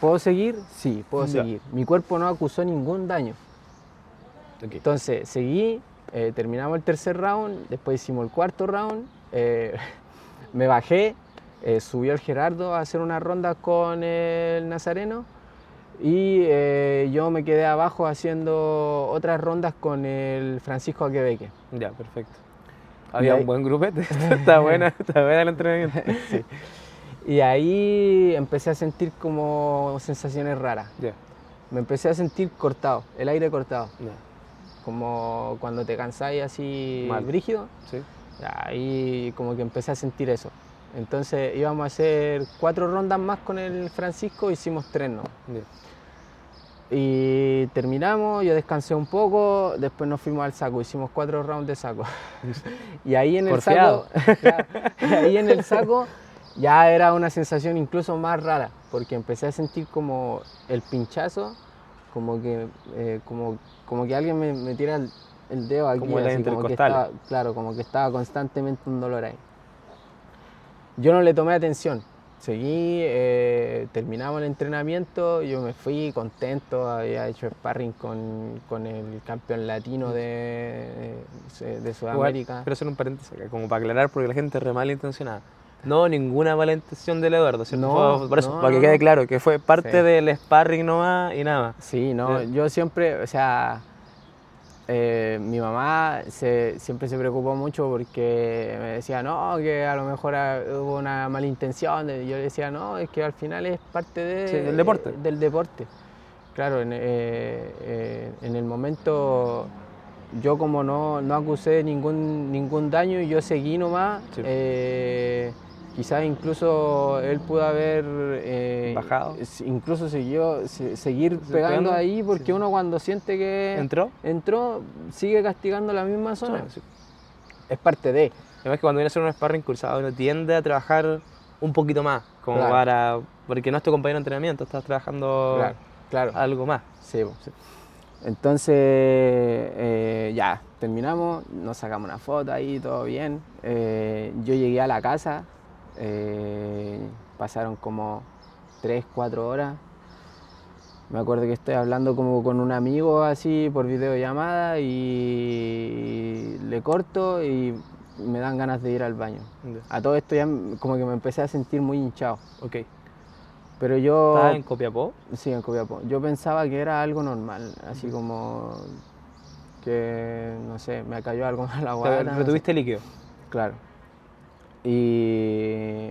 ¿puedo seguir? Sí, puedo seguir. Mi cuerpo no acusó ningún daño. Okay. Entonces seguí, terminamos el tercer round, después hicimos el cuarto round, me bajé, subió el Gerardo a hacer una ronda con el Nazareno y yo me quedé abajo haciendo otras rondas con el Francisco Aquebeque. Ya, perfecto. Había un buen grupete, está buena el entrenamiento. Sí. Y ahí empecé a sentir como sensaciones raras. Yeah. Me empecé a sentir cortado, el aire cortado. Yeah. Como cuando te cansáis así mal, brígido. Sí. Ahí como que empecé a sentir eso. Entonces íbamos a hacer 4 rondas más con el Francisco, hicimos 3 no. Yeah. Y terminamos, yo descansé un poco, después nos fuimos al saco, hicimos 4 rounds de saco. Y ahí en el saco, claro, ahí en el saco ya era una sensación incluso más rara, porque empecé a sentir como el pinchazo, como que alguien me tira el dedo aquí, como así, como que estaba, claro, como que estaba constantemente un dolor ahí. Yo no le tomé atención. Seguí, terminamos el entrenamiento, yo me fui contento, había hecho sparring con el campeón latino de Sudamérica. Igual, quiero hacer un paréntesis acá, como para aclarar, porque la gente es re malintencionada. No, ninguna mala intención del Eduardo, ¿cierto? No, por eso, no, para que quede claro, que fue parte sí. del sparring nomás y nada más. Sí, no, yo siempre, o sea, mi mamá siempre se preocupó mucho porque me decía, no, que a lo mejor hubo una mala intención. Yo le decía, no, es que al final es parte del deporte. Del deporte. Claro, en el momento yo como no acusé ningún daño, yo seguí nomás. Sí. quizás incluso él pudo haber Bajado. incluso seguir pegando pegando, ahí, porque sí. uno cuando siente que ¿Entró? sigue castigando la misma zona. Sí. Es parte de. Además que cuando viene a hacer un sparring cruzado uno tiende a trabajar un poquito más, como Claro. porque no es tu compañero de entrenamiento, estás trabajando Claro. algo más. Sí, po. Entonces, ya, terminamos, nos sacamos una foto ahí, todo bien. Yo llegué a la casa, pasaron como 3, 4 horas. Me acuerdo que estoy hablando como con un amigo así por videollamada y le corto y me dan ganas de ir al baño. A todo esto ya como que me empecé a sentir muy hinchado. Ok. Pero yo... ¿Estás en Copiapó? Sí, en Copiapó. Yo pensaba que era algo normal, así como que, no sé, me cayó algo mal la guata. ¿Retuviste líquido? Claro. Y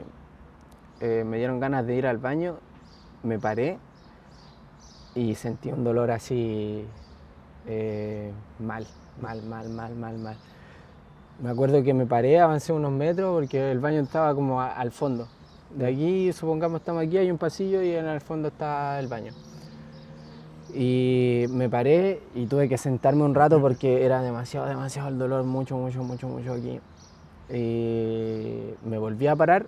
me dieron ganas de ir al baño, me paré y sentí un dolor así mal. Me acuerdo que me paré, avancé unos metros porque el baño estaba como al fondo. De aquí, supongamos estamos aquí, hay un pasillo y en el fondo está el baño. Y me paré y tuve que sentarme un rato porque era demasiado el dolor, mucho aquí. Y me volví a parar,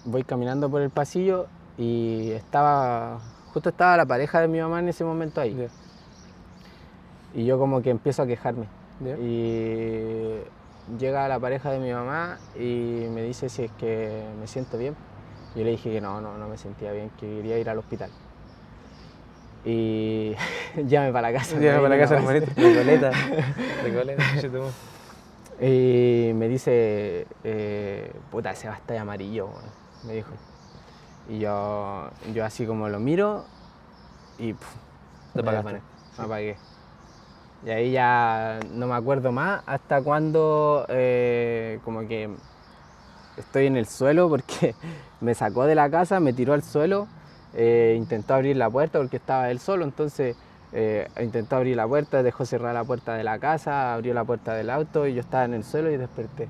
voy caminando por el pasillo y justo estaba la pareja de mi mamá en ese momento ahí. Yeah. Y yo como que empiezo a quejarme. Yeah. Y llega la pareja de mi mamá y me dice si es que me siento bien. Yo le dije que no me sentía bien, que quería ir al hospital. Y llame para la casa. Llame para la casa, hermanito. Recoleta. Y me dice, puta, ese va a estar amarillo, me dijo. Y yo así como lo miro y me apagué. Y ahí ya no me acuerdo más hasta cuando como que estoy en el suelo porque me sacó de la casa, me tiró al suelo, intentó abrir la puerta porque estaba él solo, entonces intentó abrir la puerta, dejó cerrar la puerta de la casa, abrió la puerta del auto y yo estaba en el suelo y desperté,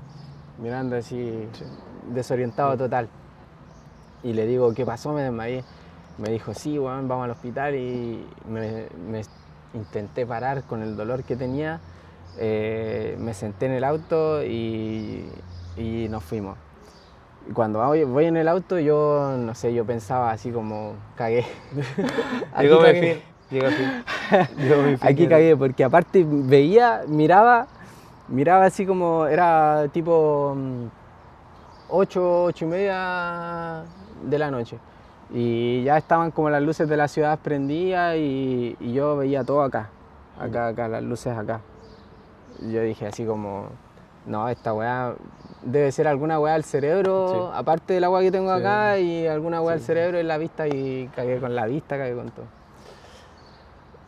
mirando así, desorientado total. Y le digo, ¿qué pasó? Me desmayé. Me dijo, sí, bueno, vamos al hospital y me intenté parar con el dolor que tenía, me senté en el auto y nos fuimos. Y cuando voy en el auto, yo no sé, yo pensaba así como, cagué. Llegó mi fin. Aquí cagué, porque aparte miraba así como, era tipo 8:30 de la noche. Y ya estaban como las luces de la ciudad prendidas y yo veía todo acá, las luces acá. Yo dije así como, no, esta weá debe ser alguna weá del cerebro, aparte del agua que tengo acá, y alguna weá del cerebro en la vista, y cagué con la vista, cagué con todo.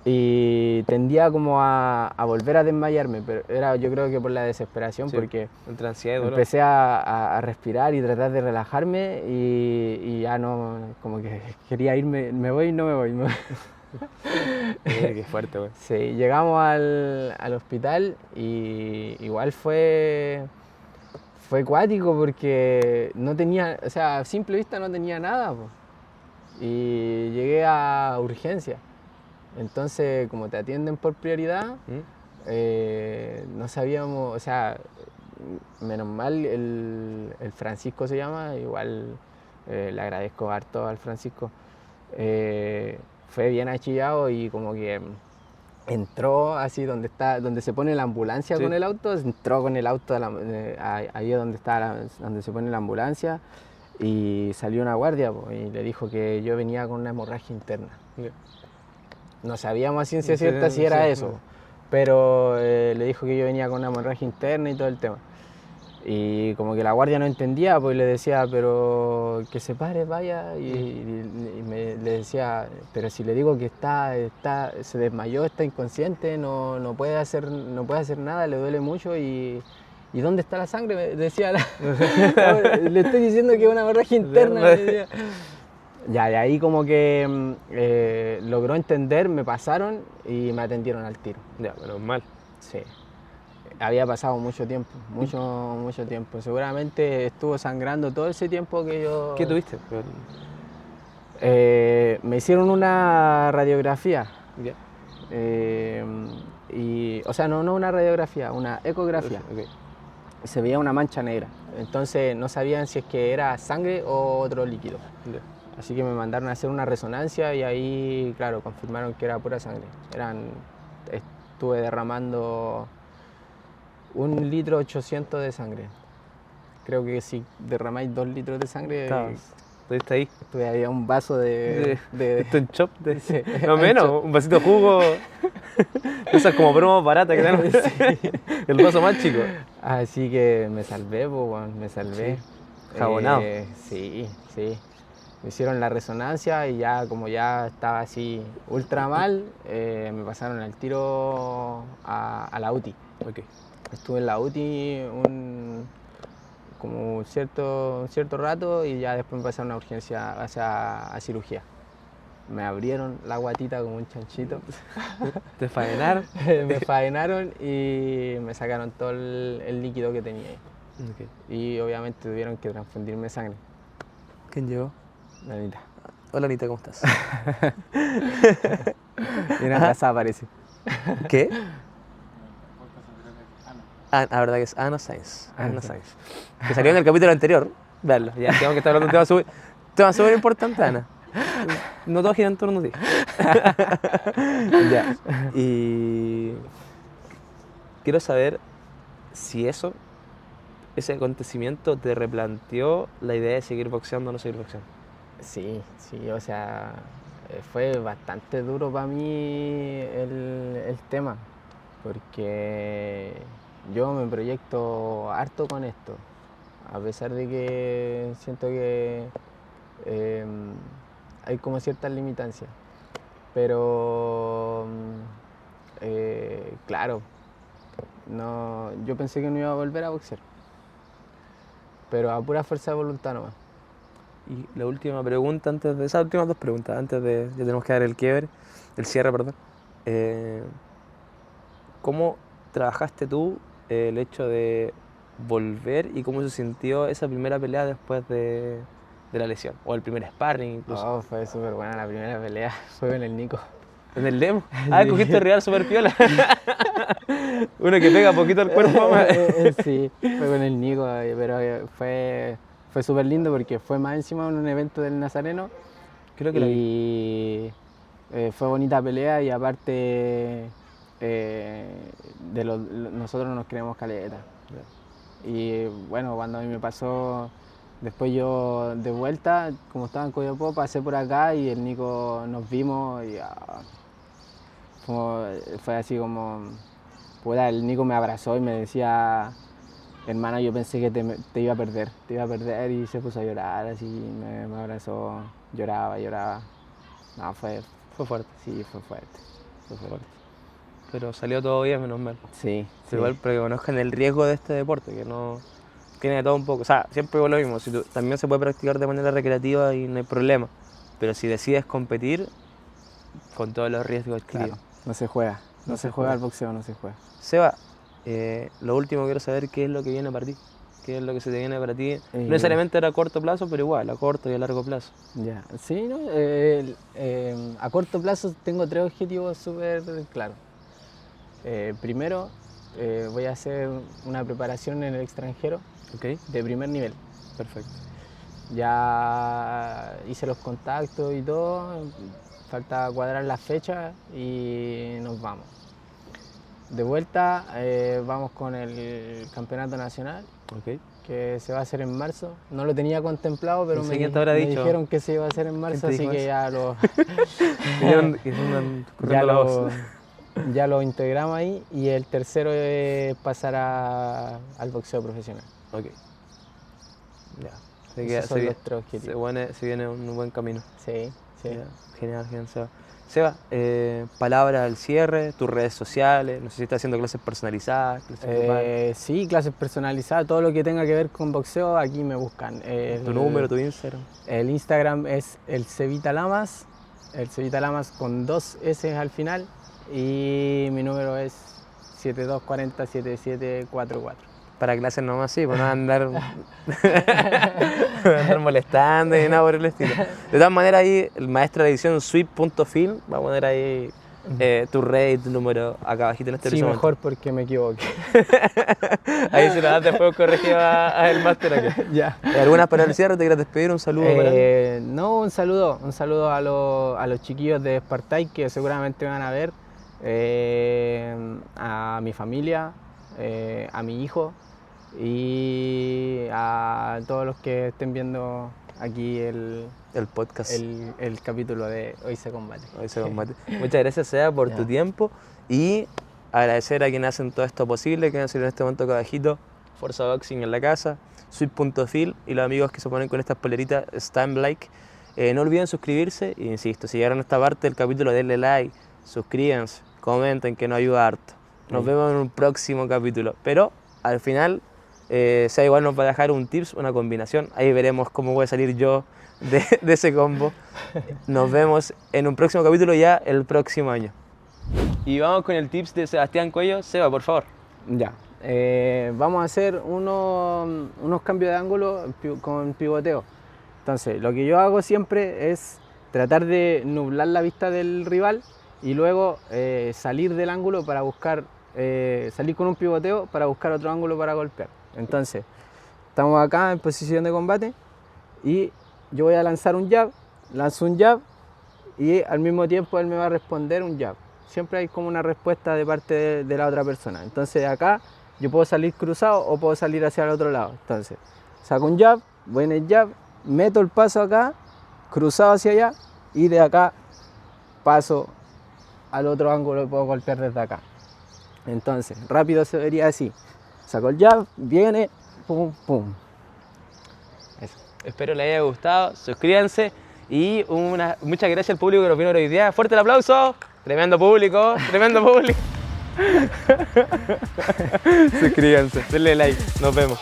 Y tendía como a volver a desmayarme, pero era yo creo que por la desesperación, porque entre ansiedad y dolor. Empecé a respirar y tratar de relajarme y ya no, como que quería irme, me voy y no me voy. Qué fuerte, güey. Sí, llegamos al hospital y igual fue cuático porque no tenía, o sea, a simple vista no tenía nada, po. Y llegué a urgencia. Entonces, como te atienden por prioridad, no sabíamos, o sea, menos mal el Francisco se llama, igual le agradezco harto al Francisco. Fue bien achillado y como que entró así donde se pone la ambulancia con el auto, entró con el auto ahí donde se pone la ambulancia y salió una guardia y le dijo que yo venía con una hemorragia interna. No sabíamos a ciencia cierta si era eso, pero le dijo que yo venía con una hemorragia interna y todo el tema. Y como que la guardia no entendía, pues le decía, pero que se pare, vaya, y le decía, pero si le digo que se desmayó, está inconsciente, no puede hacer nada, le duele mucho y ¿dónde está la sangre? Me decía le estoy diciendo que es una hemorragia interna. Ya, de ahí como que logró entender, me pasaron y me atendieron al tiro. Ya, menos mal. Sí. Había pasado mucho tiempo, mucho tiempo. Seguramente estuvo sangrando todo ese tiempo que yo... ¿Qué tuviste? Me hicieron una radiografía. Ya. O sea, no una radiografía, una ecografía. Okay. Se veía una mancha negra. Entonces no sabían si es que era sangre o otro líquido. Ya. Así que me mandaron a hacer una resonancia y ahí, claro, confirmaron que era pura sangre. Estuve derramando 1,8 litros de sangre. Creo que si derramáis 2 litros de sangre, ¿Estuviste ahí? estuve ahí a un vaso de ¿Esto en shop? Sí, No menos, un vasito de jugo. Esas como promos baratas que tenemos. Sí. El vaso más chico. Así que me salvé, me salvé. Sí. Jabonado. Sí. Me hicieron la resonancia y ya como ya estaba así ultra mal, me pasaron al tiro a la UTI. Okay. Estuve en la UTI como un cierto rato y ya después me pasaron a urgencia, a cirugía. Me abrieron la guatita como un chanchito. ¿Te faenaron? Me faenaron y me sacaron todo el líquido que tenía ahí. Okay. Y obviamente tuvieron que transfundirme sangre. ¿Quién llegó? La Anita. Hola Anita, ¿cómo estás? Viene atrasada parece. ¿Qué? La verdad que es Ana Sainz. Ana Sainz. Que salió en el capítulo anterior. Veanlo, ya tengo que estar hablando de un tema súper importante, Ana. No todo gira en torno a ti. Ya. Y quiero saber si ese acontecimiento te replanteó la idea de seguir boxeando o no seguir boxeando. Sí, o sea, fue bastante duro para mí el tema, porque yo me proyecto harto con esto, a pesar de que siento que hay como ciertas limitancias, pero claro, yo pensé que no iba a volver a boxear, pero a pura fuerza de voluntad nomás. Y la última pregunta, antes de esas últimas dos preguntas, ya tenemos que dar el cierre, perdón. ¿Cómo trabajaste tú el hecho de volver y cómo se sintió esa primera pelea después de la lesión? O el primer sparring incluso. Fue súper buena la primera pelea, fue con el Nico. ¿En el demo? Cogiste real super piola. Uno que pega poquito al cuerpo. Sí, fue con el Nico, pero fue súper lindo porque fue más encima en un evento del Nazareno. Creo que y fue bonita pelea y aparte nosotros nos creemos caleta. Y bueno, cuando a mí me pasó, después yo de vuelta, como estaba en Coyopó, pasé por acá y el Nico nos vimos y fue así como, el Nico me abrazó y me decía: hermano, yo pensé que te iba a perder, y se puso a llorar, así, me abrazó, lloraba. No, fue fuerte. Sí, fue fuerte. Pero salió todo bien, menos mal. Sí. Igual, pero que conozcan el riesgo de este deporte, que no tiene de todo un poco. O sea, siempre digo lo mismo, también se puede practicar de manera recreativa y no hay problema. Pero si decides competir, con todos los riesgos adquiridos. Claro, no se juega. No se juega al boxeo, no se juega. Seba, lo último quiero saber qué es lo que viene para ti. ¿Qué es lo que se te viene para ti? No necesariamente era a corto plazo, pero igual, a corto y a largo plazo. Ya, sí, ¿no? A corto plazo tengo 3 objetivos súper claros. Primero, voy a hacer una preparación en el extranjero, de primer nivel. Perfecto. Ya hice los contactos y todo, falta cuadrar las fechas y nos vamos. De vuelta vamos con el campeonato nacional, que se va a hacer en marzo. No lo tenía contemplado, pero me dijeron que se iba a hacer en marzo, así que ya ya lo integramos ahí. Y el tercero es pasar al boxeo profesional. Ya. Se viene un buen camino. Sí. Ya. Genial, Seba, palabras al cierre, tus redes sociales, no sé si estás haciendo clases personalizadas. Sí, clases personalizadas, todo lo que tenga que ver con boxeo, aquí me buscan. ¿Tu número, tu Instagram? El Instagram es el Cevita Lamas con 2 S al final, y mi número es 7240-7744. Para clases nomás, sí, pues no andar, no andar molestando y nada por el estilo. De todas maneras, ahí el maestro de edición sweep.film va a poner ahí tu red y tu número acá abajito en este Sí, mejor porque me equivoqué. Ahí se lo das después corregido a el máster aquí. Ya. ¿Algunas palabras de cierre? ¿Te quieres despedir? ¿Un saludo? No, un saludo a los chiquillos de Spartay que seguramente me van a ver, a mi familia, a mi hijo y a todos los que estén viendo aquí el podcast, el capítulo de Hoy se combate. Hoy se combate. Muchas gracias, Seba, por tu tiempo y agradecer a quienes hacen todo esto posible, que han sido en este momento acá abajito, Forza Boxing en la casa, Sweep.fil y los amigos que se ponen con estas poleritas Stamp Like. No olviden suscribirse y insisto, si llegaron a esta parte del capítulo, denle like, suscríbanse, comenten, que nos ayuda harto. Nos vemos en un próximo capítulo, pero al final Sea igual nos va a dejar un tips, una combinación, ahí veremos cómo voy a salir yo de ese combo. Nos vemos en un próximo capítulo ya el próximo año. Y vamos con el tips de Sebastián Cuello. Seba, por favor. Ya, vamos a hacer unos cambios de ángulo con pivoteo. Entonces, lo que yo hago siempre es tratar de nublar la vista del rival y luego salir del ángulo para buscar, salir con un pivoteo para buscar otro ángulo para golpear. Entonces, estamos acá en posición de combate y yo voy a lanzar un jab, lanzo un jab y al mismo tiempo él me va a responder un jab. Siempre hay como una respuesta de parte de la otra persona. Entonces acá yo puedo salir cruzado o puedo salir hacia el otro lado. Entonces saco un jab, voy en el jab, meto el paso acá, cruzado hacia allá y de acá paso al otro ángulo y puedo golpear desde acá. Entonces rápido se vería así. Saco el jab, viene, pum, pum. Eso. Espero les haya gustado, suscríbanse y muchas gracias al público que nos vino hoy día. ¡Fuerte el aplauso! Tremendo público, tremendo público. Suscríbanse, denle like, nos vemos.